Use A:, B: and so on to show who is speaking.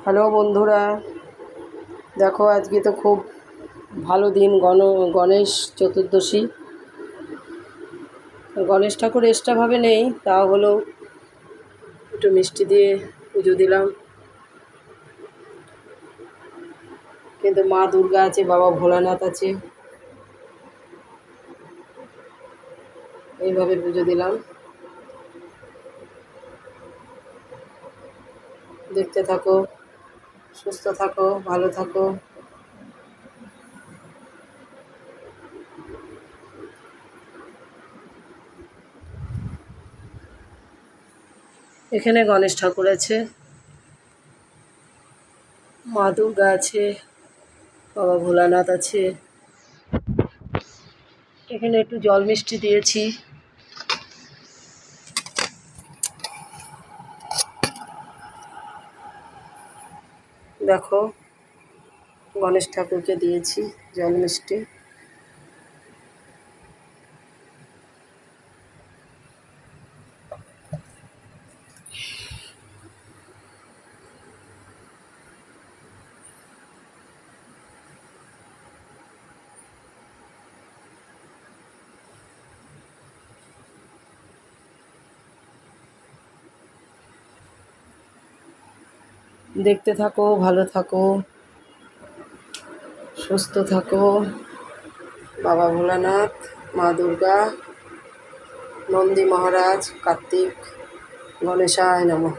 A: Hello বন্ধুরা, দেখো আজকে তো খুব ভালো দিন, গণেশ চতুর্দশী। গণেশ ঠাকুর এক্সট্রাভাবে নেই, তা হলো একটু মিষ্টি দিয়ে পুজো দিলাম। কিন্তু মা দুর্গা আছে, বাবা ভোলানাথ আছে, এইভাবে পুজো দিলাম। দেখতে থাকো, সুস্থ থাকো, ভালো থাকো। এখানে গণেশ ঠাকুর আছে, মা দুর্গা আছে, বাবা ভোলানাথ আছে। এখানে একটু জল মিষ্টি দিয়েছি। দেখো, গণেশ ঠাকুরকে দিয়েছি জল মিষ্টি। দেখতে থাকো, ভালো থাকো, সুস্থ থাকো। বাবা ভোলানাথ, মা দুর্গা, নন্দী মহারাজ, কার্তিক, গণেশায় নমঃ।